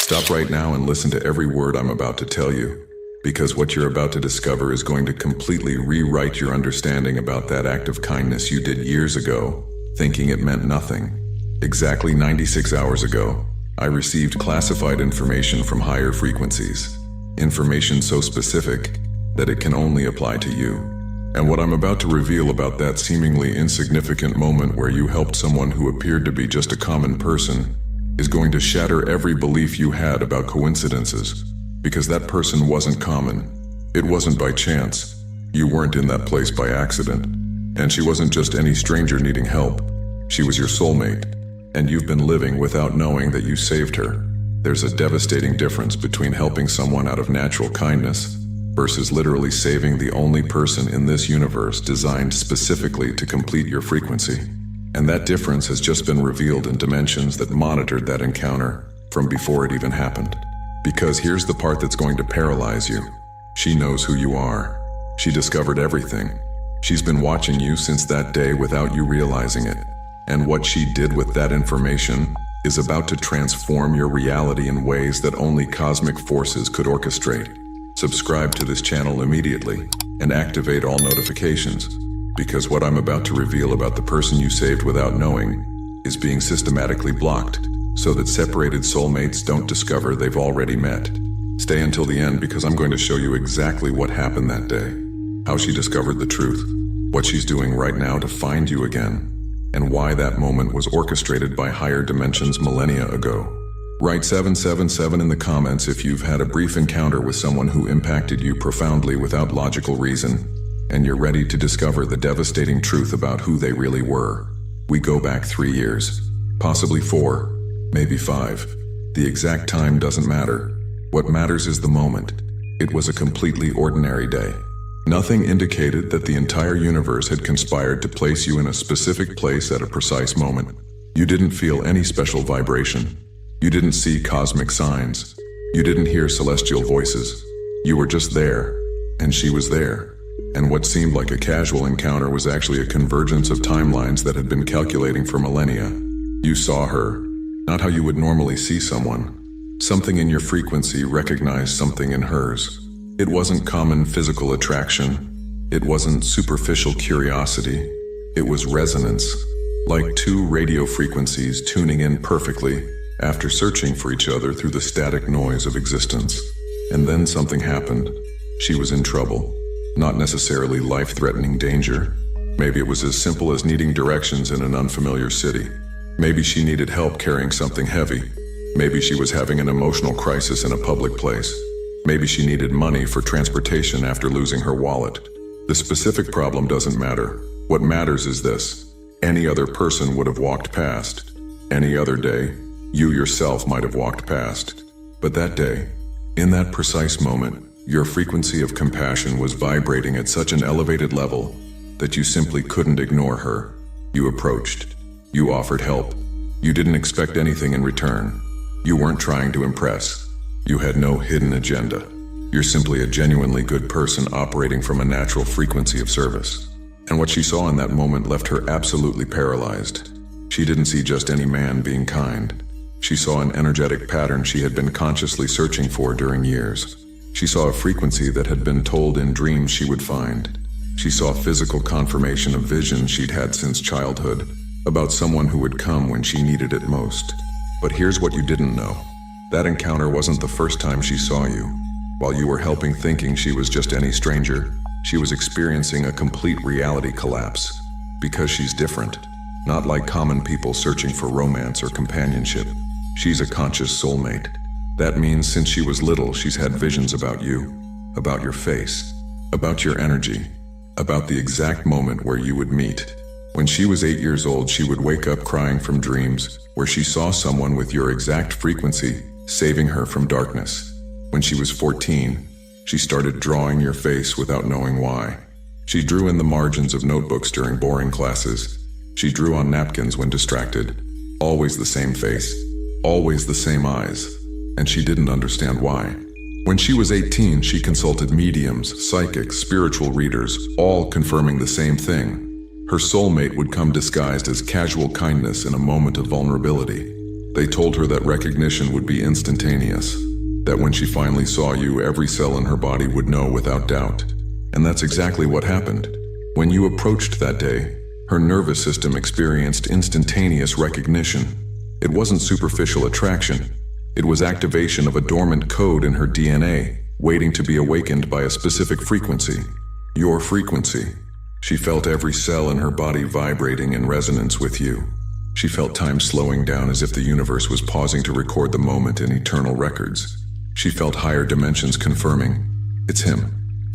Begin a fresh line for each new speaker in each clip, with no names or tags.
Stop right now and listen to every word I'm about to tell you, because what you're about to discover is going to completely rewrite your understanding about that act of kindness you did years ago, thinking it meant nothing. Exactly 96 hours ago, I received classified information from higher frequencies. Information so specific that it can only apply to you. And what I'm about to reveal about that seemingly insignificant moment where you helped someone who appeared to be just a common person is going to shatter every belief you had about coincidences, because that person wasn't common. It wasn't by chance. You weren't in that place by accident. And she wasn't just any stranger needing help. She was your soulmate, and you've been living without knowing that you saved her. There's a devastating difference between helping someone out of natural kindness versus literally saving the only person in this universe designed specifically to complete your frequency. And that difference has just been revealed in dimensions that monitored that encounter from before it even happened. Because here's the part that's going to paralyze you. She knows who you are. She discovered everything. She's been watching you since that day without you realizing it. And what she did with that information is about to transform your reality in ways that only cosmic forces could orchestrate. Subscribe to this channel immediately and activate all notifications, because what I'm about to reveal about the person you saved without knowing is being systematically blocked so that separated soulmates don't discover they've already met. Stay until the end, because I'm going to show you exactly what happened that day, how she discovered the truth, what she's doing right now to find you again, and why that moment was orchestrated by higher dimensions millennia ago. Write 777 in the comments if you've had a brief encounter with someone who impacted you profoundly without logical reason, and you're ready to discover the devastating truth about who they really were. We go back 3 years, possibly 4, maybe 5. The exact time doesn't matter. What matters is the moment. It was a completely ordinary day. Nothing indicated that the entire universe had conspired to place you in a specific place at a precise moment. You didn't feel any special vibration. You didn't see cosmic signs. You didn't hear celestial voices. You were just there, and she was there. And what seemed like a casual encounter was actually a convergence of timelines that had been calculating for millennia. You saw her, not how you would normally see someone. Something in your frequency recognized something in hers. It wasn't common physical attraction. It wasn't superficial curiosity. It was resonance, like two radio frequencies tuning in perfectly after searching for each other through the static noise of existence. And then something happened. She was in trouble. Not necessarily life-threatening danger. Maybe it was as simple as needing directions in an unfamiliar city. Maybe she needed help carrying something heavy. Maybe she was having an emotional crisis in a public place. Maybe she needed money for transportation after losing her wallet. The specific problem doesn't matter. What matters is this: any other person would have walked past. Any other day, you yourself might have walked past. But that day, in that precise moment, your frequency of compassion was vibrating at such an elevated level that you simply couldn't ignore her. You approached. You offered help. You didn't expect anything in return. You weren't trying to impress. You had no hidden agenda. You're simply a genuinely good person operating from a natural frequency of service. And what she saw in that moment left her absolutely paralyzed. She didn't see just any man being kind. She saw an energetic pattern she had been consciously searching for during years. She saw a frequency that had been told in dreams she would find. She saw physical confirmation of visions she'd had since childhood, about someone who would come when she needed it most. But here's what you didn't know. That encounter wasn't the first time she saw you. While you were helping, thinking she was just any stranger, she was experiencing a complete reality collapse. Because she's different. Not like common people searching for romance or companionship. She's a conscious soulmate. That means since she was little, she's had visions about you, about your face, about your energy, about the exact moment where you would meet. When she was 8 years old, she would wake up crying from dreams where she saw someone with your exact frequency saving her from darkness. When she was 14, she started drawing your face without knowing why. She drew in the margins of notebooks during boring classes. She drew on napkins when distracted. Always the same face, always the same eyes. And she didn't understand why. When she was 18, she consulted mediums, psychics, spiritual readers, all confirming the same thing. Her soulmate would come disguised as casual kindness in a moment of vulnerability. They told her that recognition would be instantaneous, that when she finally saw you, every cell in her body would know without doubt. And that's exactly what happened. When you approached that day, her nervous system experienced instantaneous recognition. It wasn't superficial attraction. It was activation of a dormant code in her DNA, waiting to be awakened by a specific frequency. Your frequency. She felt every cell in her body vibrating in resonance with you. She felt time slowing down as if the universe was pausing to record the moment in eternal records. She felt higher dimensions confirming, it's him.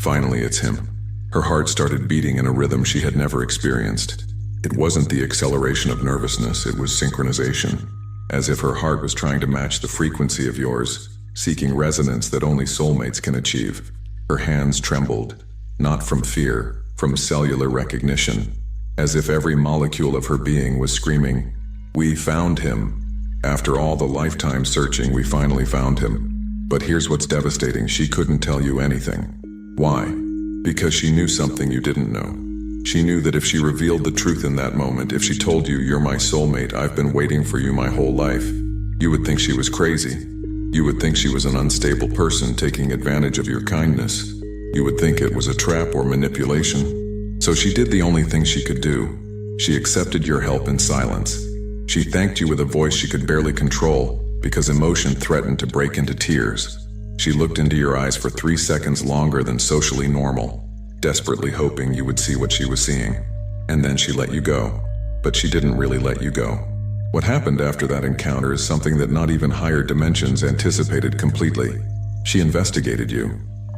Finally, it's him. Her heart started beating in a rhythm she had never experienced. It wasn't the acceleration of nervousness, it was synchronization. As if her heart was trying to match the frequency of yours, seeking resonance that only soulmates can achieve. Her hands trembled, not from fear, from cellular recognition. As if every molecule of her being was screaming, "We found him. After all the lifetime searching, we finally found him." But here's what's devastating, she couldn't tell you anything. Why? Because she knew something you didn't know. She knew that if she revealed the truth in that moment, if she told you, "You're my soulmate, I've been waiting for you my whole life," you would think she was crazy. You would think she was an unstable person taking advantage of your kindness. You would think it was a trap or manipulation. So she did the only thing she could do. She accepted your help in silence. She thanked you with a voice she could barely control, because emotion threatened to break into tears. She looked into your eyes for 3 seconds longer than socially normal, desperately hoping you would see what she was seeing. And then she let you go. But she didn't really let you go. What happened after that encounter is something that not even higher dimensions anticipated completely. She investigated you,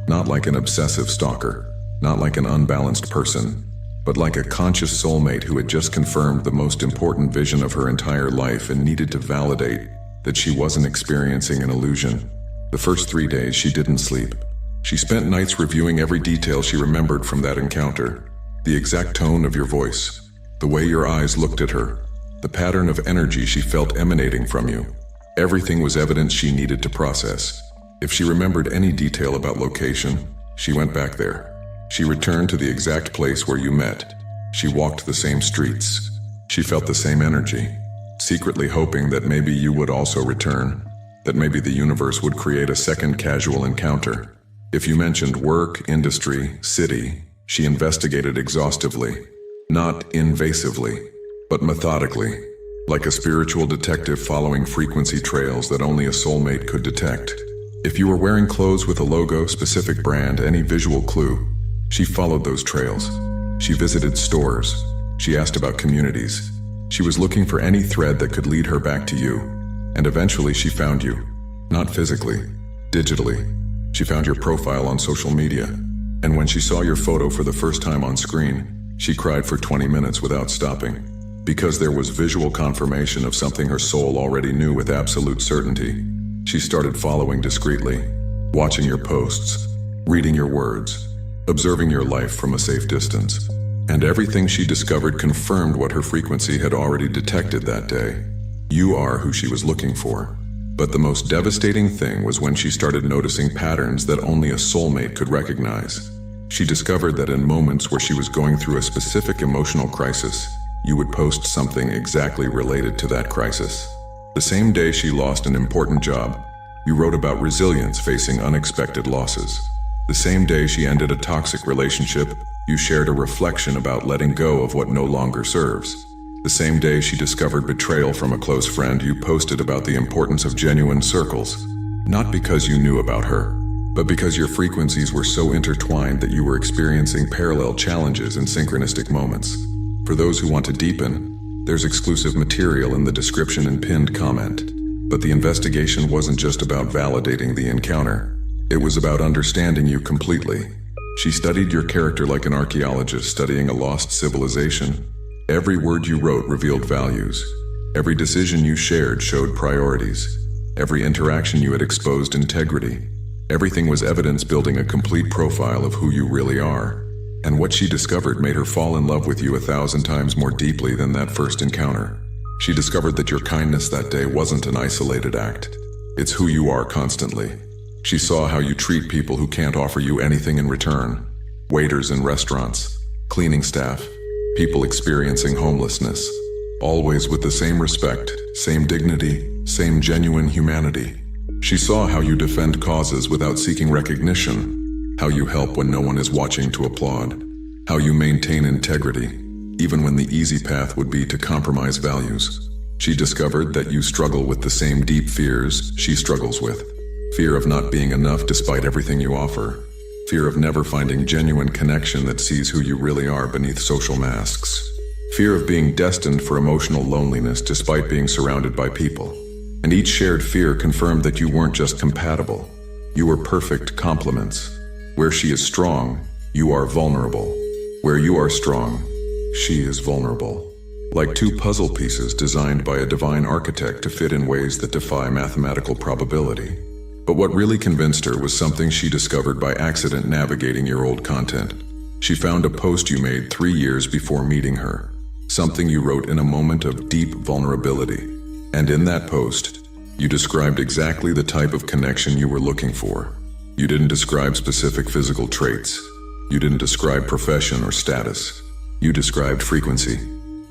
not like an obsessive stalker, not like an unbalanced person, but like a conscious soulmate who had just confirmed the most important vision of her entire life and needed to validate that she wasn't experiencing an illusion. The first 3 days she didn't sleep. She spent nights reviewing every detail she remembered from that encounter. The exact tone of your voice, the way your eyes looked at her, the pattern of energy she felt emanating from you. Everything was evidence she needed to process. If she remembered any detail about location, she went back there. She returned to the exact place where you met. She walked the same streets. She felt the same energy, secretly hoping that maybe you would also return, that maybe the universe would create a second casual encounter. If you mentioned work, industry, city, she investigated exhaustively, not invasively, but methodically, like a spiritual detective following frequency trails that only a soulmate could detect. If you were wearing clothes with a logo, specific brand, any visual clue, she followed those trails. She visited stores. She asked about communities. She was looking for any thread that could lead her back to you. And eventually she found you. Not physically, digitally. She found your profile on social media. And when she saw your photo for the first time on screen, she cried for 20 minutes without stopping. Because there was visual confirmation of something her soul already knew with absolute certainty. She started following discreetly, watching your posts, reading your words, observing your life from a safe distance. And everything she discovered confirmed what her frequency had already detected that day. You are who she was looking for. But the most devastating thing was when she started noticing patterns that only a soulmate could recognize. She discovered that in moments where she was going through a specific emotional crisis, you would post something exactly related to that crisis. The same day she lost an important job, you wrote about resilience facing unexpected losses. The same day she ended a toxic relationship, you shared a reflection about letting go of what no longer serves. The same day she discovered betrayal from a close friend, you posted about the importance of genuine circles. Not because you knew about her, but because your frequencies were so intertwined that you were experiencing parallel challenges in synchronistic moments. For those who want to deepen, there's exclusive material in the description and pinned comment. But the investigation wasn't just about validating the encounter. It was about understanding you completely. She studied your character like an archaeologist studying a lost civilization. Every word you wrote revealed values. Every decision you shared showed priorities. Every interaction you had exposed integrity. Everything was evidence building a complete profile of who you really are. And what she discovered made her fall in love with you 1,000 times more deeply than that first encounter. She discovered that your kindness that day wasn't an isolated act. It's who you are constantly. She saw how you treat people who can't offer you anything in return. Waiters in restaurants, cleaning staff, people experiencing homelessness. Always with the same respect, same dignity, Same genuine humanity. She saw how you defend causes without seeking recognition, how you help when no one is watching to applaud, how you maintain integrity, even when the easy path would be to compromise values. She discovered that you struggle with the same deep fears she struggles with. Fear of not being enough despite everything you offer. Fear of never finding genuine connection that sees who you really are beneath social masks. Fear of being destined for emotional loneliness despite being surrounded by people. And each shared fear confirmed that you weren't just compatible. You were perfect complements. Where she is strong, you are vulnerable. Where you are strong, she is vulnerable. Like two puzzle pieces designed by a divine architect to fit in ways that defy mathematical probability. But what really convinced her was something she discovered by accident navigating your old content. She found a post you made 3 years before meeting her. Something you wrote in a moment of deep vulnerability. And in that post, you described exactly the type of connection you were looking for. You didn't describe specific physical traits. You didn't describe profession or status. You described frequency.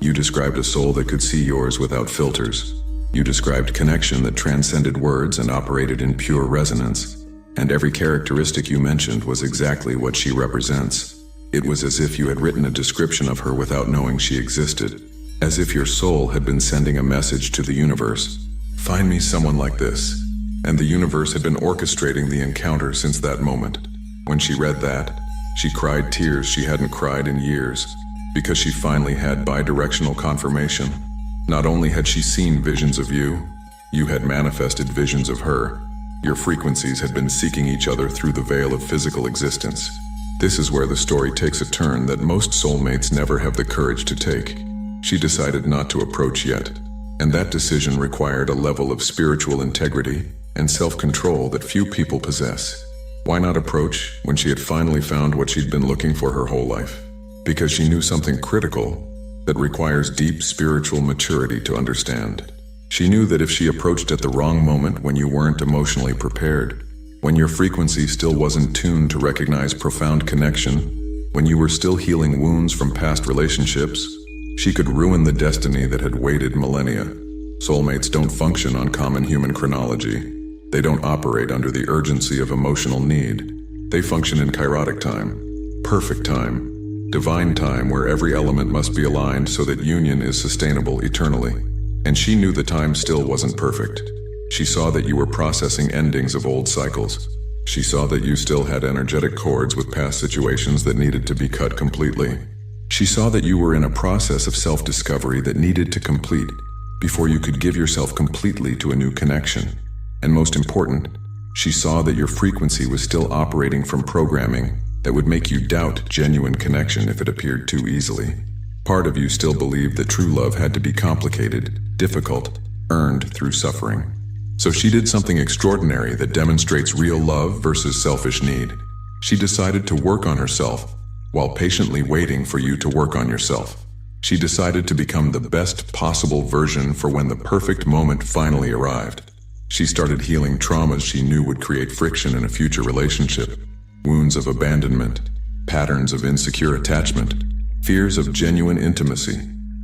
You described a soul that could see yours without filters. You described connection that transcended words and operated in pure resonance. And every characteristic you mentioned was exactly what she represents. It was as if you had written a description of her without knowing she existed. As if your soul had been sending a message to the universe. Find me someone like this. And the universe had been orchestrating the encounter since that moment. When she read that, she cried tears she hadn't cried in years, because she finally had bidirectional confirmation. Not only had she seen visions of you, you had manifested visions of her. Your frequencies had been seeking each other through the veil of physical existence. This is where the story takes a turn that most soulmates never have the courage to take. She decided not to approach yet, and that decision required a level of spiritual integrity and self-control that few people possess. Why not approach when she had finally found what she'd been looking for her whole life? Because she knew something critical that requires deep spiritual maturity to understand. She knew that if she approached at the wrong moment when you weren't emotionally prepared, when your frequency still wasn't tuned to recognize profound connection, when you were still healing wounds from past relationships, she could ruin the destiny that had waited millennia. Soulmates don't function on common human chronology. They don't operate under the urgency of emotional need. They function in kairotic time, perfect time, divine time where every element must be aligned so that union is sustainable eternally. And she knew the time still wasn't perfect. She saw that you were processing endings of old cycles. She saw that you still had energetic cords with past situations that needed to be cut completely. She saw that you were in a process of self-discovery that needed to complete before you could give yourself completely to a new connection. And most important, she saw that your frequency was still operating from programming that would make you doubt genuine connection if it appeared too easily. Part of you still believed that true love had to be complicated, difficult, earned through suffering. So she did something extraordinary that demonstrates real love versus selfish need. She decided to work on herself while patiently waiting for you to work on yourself. She decided to become the best possible version for when the perfect moment finally arrived. She started healing traumas she knew would create friction in a future relationship. Wounds of abandonment, patterns of insecure attachment, fears of genuine intimacy.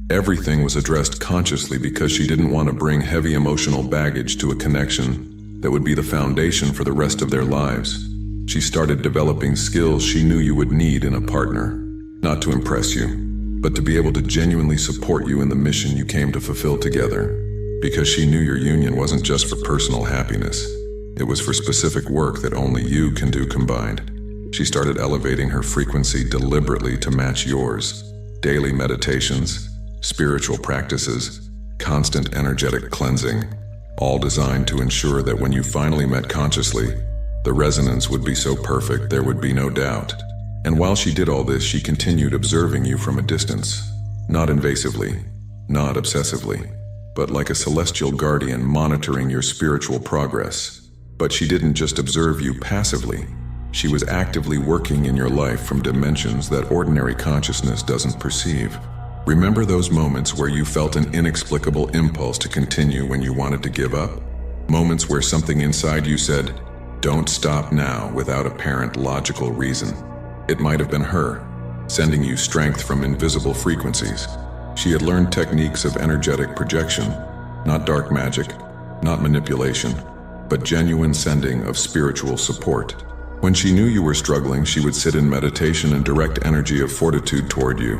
Everything was addressed consciously because she didn't want to bring heavy emotional baggage to a connection that would be the foundation for the rest of their lives. She started developing skills she knew you would need in a partner, not to impress you, but to be able to genuinely support you in the mission you came to fulfill together. Because she knew your union wasn't just for personal happiness. It was for specific work that only you can do combined. She started elevating her frequency deliberately to match yours. Daily meditations, spiritual practices, constant energetic cleansing, all designed to ensure that when you finally met consciously, the resonance would be so perfect there would be no doubt. And while she did all this, she continued observing you from a distance. Not invasively, not obsessively, but like a celestial guardian monitoring your spiritual progress. But she didn't just observe you passively. She was actively working in your life from dimensions that ordinary consciousness doesn't perceive. Remember those moments where you felt an inexplicable impulse to continue when you wanted to give up? Moments where something inside you said, "Don't stop now," without apparent logical reason. It might have been her, sending you strength from invisible frequencies. She had learned techniques of energetic projection, not dark magic, Not manipulation, but genuine sending of spiritual support. When she knew you were struggling, she would sit in meditation and direct energy of fortitude toward you,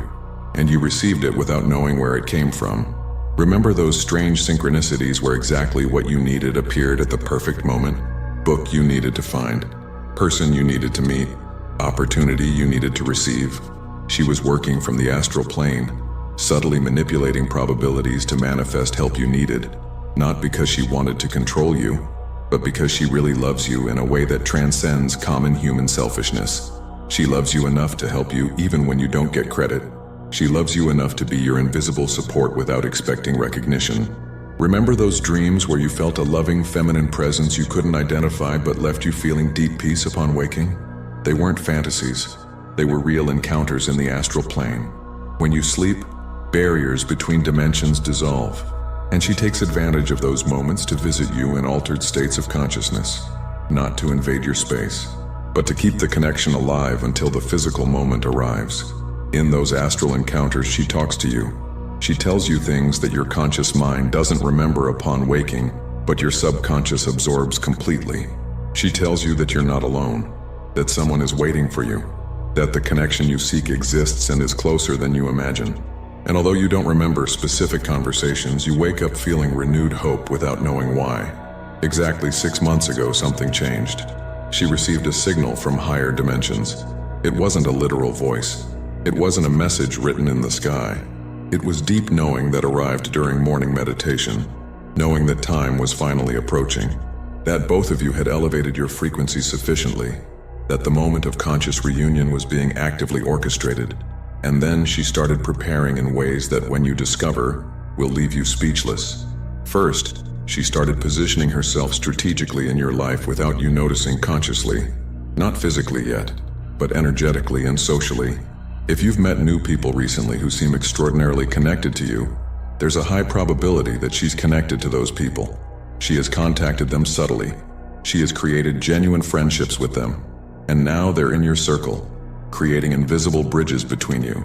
and you received it without knowing where it came from. Remember those strange synchronicities where exactly what you needed appeared at the perfect moment? Book you needed to find, person you needed to meet, opportunity you needed to receive. She was working from the astral plane, subtly manipulating probabilities to manifest help you needed, not because she wanted to control you, but because she really loves you in a way that transcends common human selfishness. She loves you enough to help you even when you don't get credit. She loves you enough to be your invisible support without expecting recognition. Remember those dreams where you felt a loving feminine presence you couldn't identify but left you feeling deep peace upon waking? They weren't fantasies. They were real encounters in the astral plane. When you sleep, barriers between dimensions dissolve, and she takes advantage of those moments to visit you in altered states of consciousness, not to invade your space, but to keep the connection alive until the physical moment arrives. In those astral encounters, she talks to you. She tells you things that your conscious mind doesn't remember upon waking, but your subconscious absorbs completely. She tells you that you're not alone, that someone is waiting for you, that the connection you seek exists and is closer than you imagine. And although you don't remember specific conversations, you wake up feeling renewed hope without knowing why. Exactly 6 months ago, something changed. She received a signal from higher dimensions. It wasn't a literal voice. It wasn't a message written in the sky. It was deep knowing that arrived during morning meditation, knowing that time was finally approaching, that both of you had elevated your frequency sufficiently, that the moment of conscious reunion was being actively orchestrated. And then she started preparing in ways that, when you discover, will leave you speechless. First, she started positioning herself strategically in your life without you noticing consciously. Not physically yet, but energetically and socially. If you've met new people recently who seem extraordinarily connected to you, there's a high probability that she's connected to those people. She has contacted them subtly. She has created genuine friendships with them. And now they're in your circle, creating invisible bridges between you.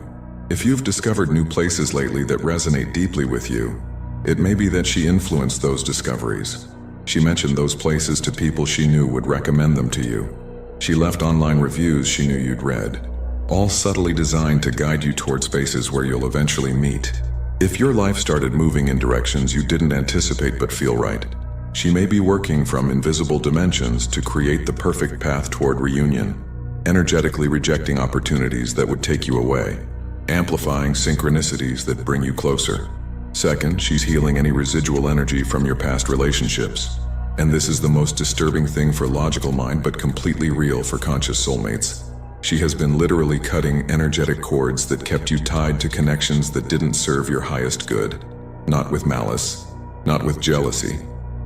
If you've discovered new places lately that resonate deeply with you, it may be that she influenced those discoveries. She mentioned those places to people she knew would recommend them to you. She left online reviews she knew you'd read, all subtly designed to guide you toward spaces where you'll eventually meet. If your life started moving in directions you didn't anticipate but feel right, she may be working from invisible dimensions to create the perfect path toward reunion, energetically rejecting opportunities that would take you away, amplifying synchronicities that bring you closer. Second, she's healing any residual energy from your past relationships. And this is the most disturbing thing for logical mind but completely real for conscious soulmates. She has been literally cutting energetic cords that kept you tied to connections that didn't serve your highest good. Not with malice, not with jealousy,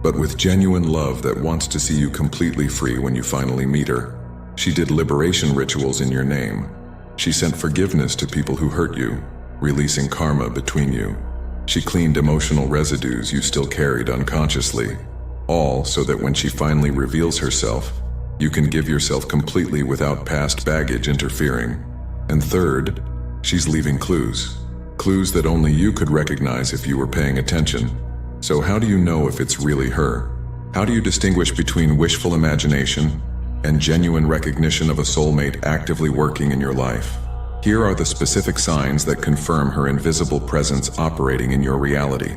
but with genuine love that wants to see you completely free when you finally meet her. She did liberation rituals in your name. She sent forgiveness to people who hurt you, releasing karma between you. She cleaned emotional residues you still carried unconsciously, all so that when she finally reveals herself, you can give yourself completely without past baggage interfering. And third, she's leaving clues. Clues that only you could recognize if you were paying attention. So how do you know if it's really her? How do you distinguish between wishful imagination and genuine recognition of a soulmate actively working in your life? Here are the specific signs that confirm her invisible presence operating in your reality.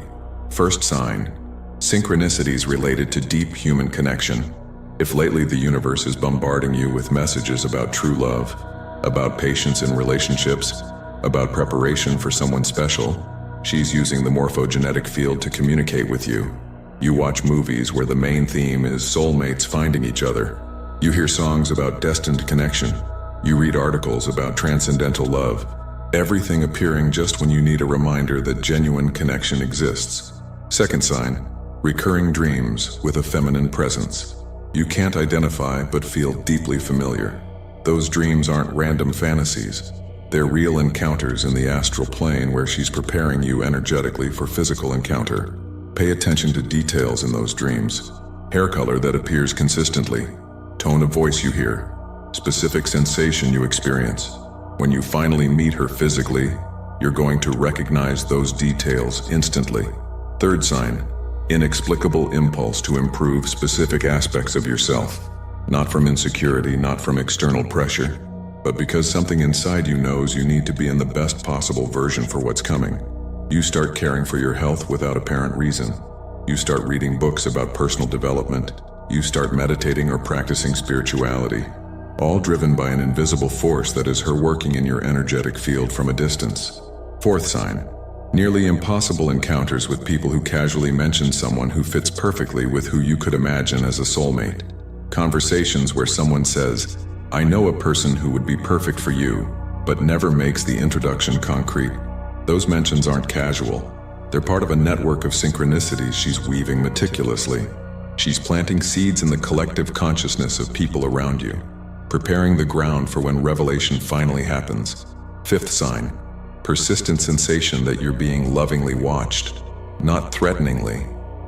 First sign, synchronicities related to deep human connection. If lately the universe is bombarding you with messages about true love, about patience in relationships, about preparation for someone special, she's using the morphogenetic field to communicate with you. You watch movies where the main theme is soulmates finding each other. You hear songs about destined connection. You read articles about transcendental love. Everything appearing just when you need a reminder that genuine connection exists. Second sign, recurring dreams with a feminine presence. You can't identify but feel deeply familiar. Those dreams aren't random fantasies. They're real encounters in the astral plane where she's preparing you energetically for physical encounter. Pay attention to details in those dreams. Hair color that appears consistently. Tone of voice you hear. Specific sensation you experience. When you finally meet her physically, you're going to recognize those details instantly. Third sign, inexplicable impulse to improve specific aspects of yourself. Not from insecurity, not from external pressure, but because something inside you knows you need to be in the best possible version for what's coming. You start caring for your health without apparent reason. You start reading books about personal development. You start meditating or practicing spirituality, all driven by an invisible force that is her working in your energetic field from a distance. Fourth sign, nearly impossible encounters with people who casually mention someone who fits perfectly with who you could imagine as a soulmate. Conversations where someone says, "I know a person who would be perfect for you," but never makes the introduction concrete. Those mentions aren't casual. They're part of a network of synchronicities she's weaving meticulously. She's planting seeds in the collective consciousness of people around you, preparing the ground for when revelation finally happens. Fifth sign, persistent sensation that you're being lovingly watched, not threateningly,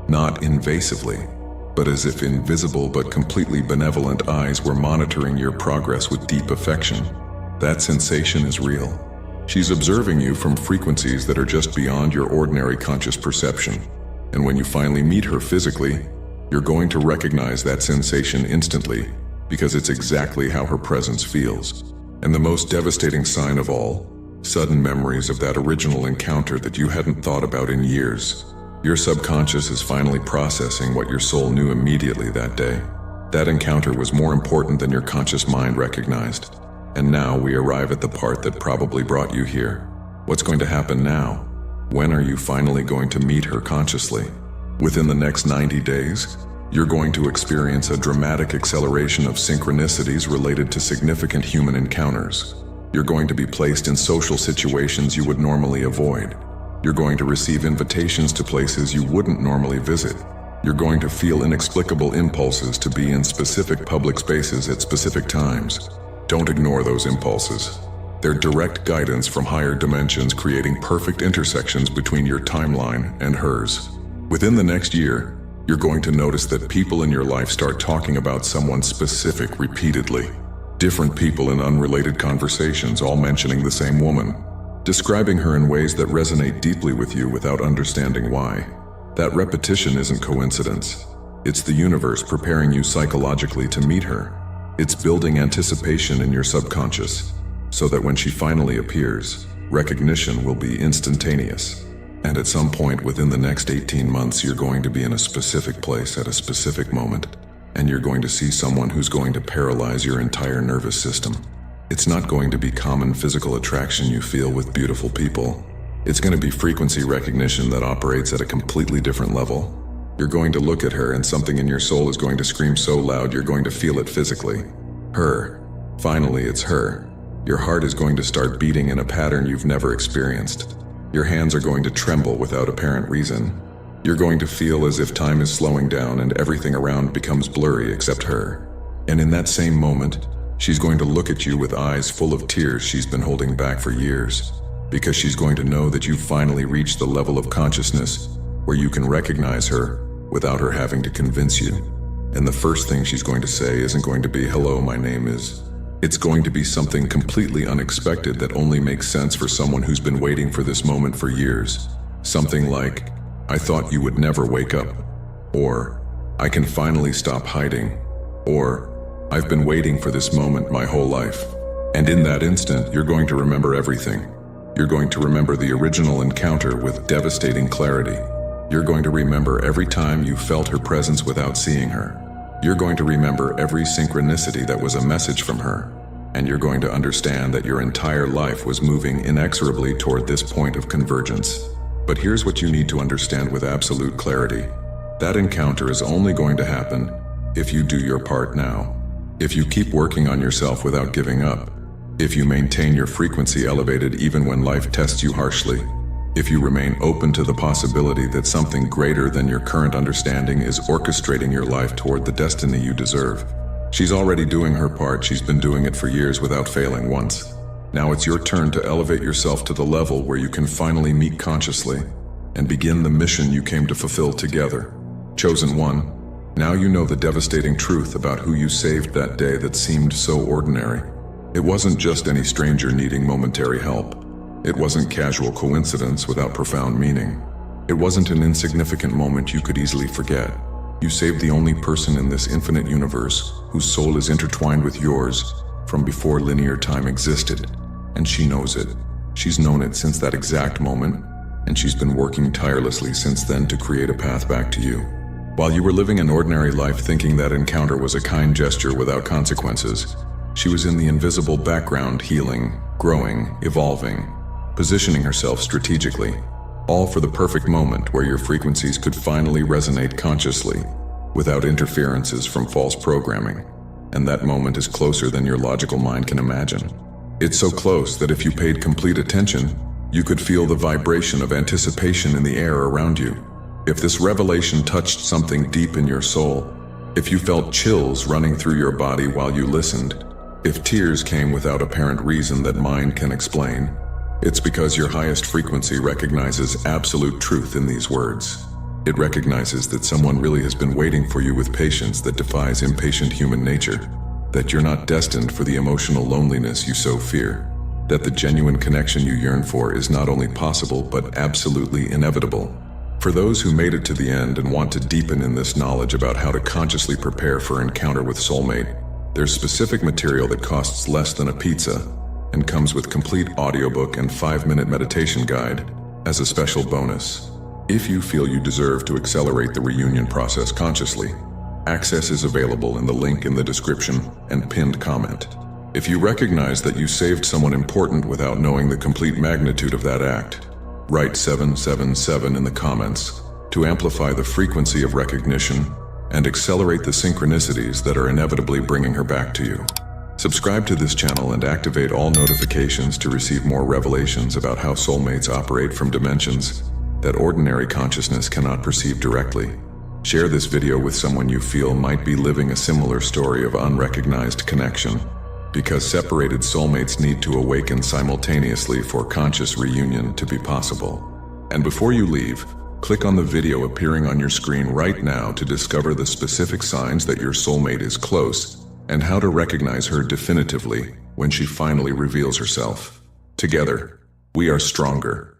not invasively, but as if invisible but completely benevolent eyes were monitoring your progress with deep affection. That sensation is real. She's observing you from frequencies that are just beyond your ordinary conscious perception. And when you finally meet her physically, you're going to recognize that sensation instantly, because it's exactly how her presence feels. And the most devastating sign of all, sudden memories of that original encounter that you hadn't thought about in years. Your subconscious is finally processing what your soul knew immediately that day. That encounter was more important than your conscious mind recognized. And now we arrive at the part that probably brought you here. What's going to happen now? When are you finally going to meet her consciously? Within the next 90 days, you're going to experience a dramatic acceleration of synchronicities related to significant human encounters. You're going to be placed in social situations you would normally avoid. You're going to receive invitations to places you wouldn't normally visit. You're going to feel inexplicable impulses to be in specific public spaces at specific times. Don't ignore those impulses. They're direct guidance from higher dimensions, creating perfect intersections between your timeline and hers. Within the next year, you're going to notice that people in your life start talking about someone specific repeatedly. Different people in unrelated conversations, all mentioning the same woman, describing her in ways that resonate deeply with you without understanding why. That repetition isn't coincidence. It's the universe preparing you psychologically to meet her. It's building anticipation in your subconscious, so that when she finally appears, recognition will be instantaneous. And at some point within the next 18 months, you're going to be in a specific place at a specific moment, and you're going to see someone who's going to paralyze your entire nervous system. It's not going to be common physical attraction you feel with beautiful people. It's going to be frequency recognition that operates at a completely different level. You're going to look at her and something in your soul is going to scream so loud you're going to feel it physically. Her. Finally, it's her. Your heart is going to start beating in a pattern you've never experienced. Your hands are going to tremble without apparent reason. You're going to feel as if time is slowing down and everything around becomes blurry except her. And in that same moment, she's going to look at you with eyes full of tears she's been holding back for years, because she's going to know that you've finally reached the level of consciousness where you can recognize her without her having to convince you. And the first thing she's going to say isn't going to be, "Hello, my name is..." It's going to be something completely unexpected that only makes sense for someone who's been waiting for this moment for years. Something like, "I thought you would never wake up," or "I can finally stop hiding," or "I've been waiting for this moment my whole life." And in that instant, you're going to remember everything. You're going to remember the original encounter with devastating clarity. You're going to remember every time you felt her presence without seeing her. You're going to remember every synchronicity that was a message from her. And you're going to understand that your entire life was moving inexorably toward this point of convergence. But here's what you need to understand with absolute clarity. That encounter is only going to happen if you do your part now. If you keep working on yourself without giving up. If you maintain your frequency elevated even when life tests you harshly. If you remain open to the possibility that something greater than your current understanding is orchestrating your life toward the destiny you deserve. She's already doing her part. She's been doing it for years without failing once. Now it's your turn to elevate yourself to the level where you can finally meet consciously and begin the mission you came to fulfill together. Chosen one, now you know the devastating truth about who you saved that day that seemed so ordinary. It wasn't just any stranger needing momentary help. It wasn't casual coincidence without profound meaning. It wasn't an insignificant moment you could easily forget. You saved the only person in this infinite universe whose soul is intertwined with yours from before linear time existed, and she knows it. She's known it since that exact moment, and she's been working tirelessly since then to create a path back to you. While you were living an ordinary life thinking that encounter was a kind gesture without consequences, she was in the invisible background healing, growing, evolving, positioning herself strategically, all for the perfect moment where your frequencies could finally resonate consciously, without interferences from false programming. And that moment is closer than your logical mind can imagine. It's so close that if you paid complete attention, you could feel the vibration of anticipation in the air around you. If this revelation touched something deep in your soul, if you felt chills running through your body while you listened, if tears came without apparent reason that mind can explain, it's because your highest frequency recognizes absolute truth in these words. It recognizes that someone really has been waiting for you with patience that defies impatient human nature, that you're not destined for the emotional loneliness you so fear, that the genuine connection you yearn for is not only possible but absolutely inevitable. For those who made it to the end and want to deepen in this knowledge about how to consciously prepare for encounter with Soulmate, there's specific material that costs less than a pizza and comes with complete audiobook and 5-minute meditation guide as a special bonus. If you feel you deserve to accelerate the reunion process consciously, access is available in the link in the description and pinned comment. If you recognize that you saved someone important without knowing the complete magnitude of that act, write 777 in the comments to amplify the frequency of recognition and accelerate the synchronicities that are inevitably bringing her back to you. Subscribe to this channel and activate all notifications to receive more revelations about how soulmates operate from dimensions that ordinary consciousness cannot perceive directly. Share this video with someone you feel might be living a similar story of unrecognized connection, because separated soulmates need to awaken simultaneously for conscious reunion to be possible. And before you leave, click on the video appearing on your screen right now to discover the specific signs that your soulmate is close and how to recognize her definitively when she finally reveals herself. Together, we are stronger.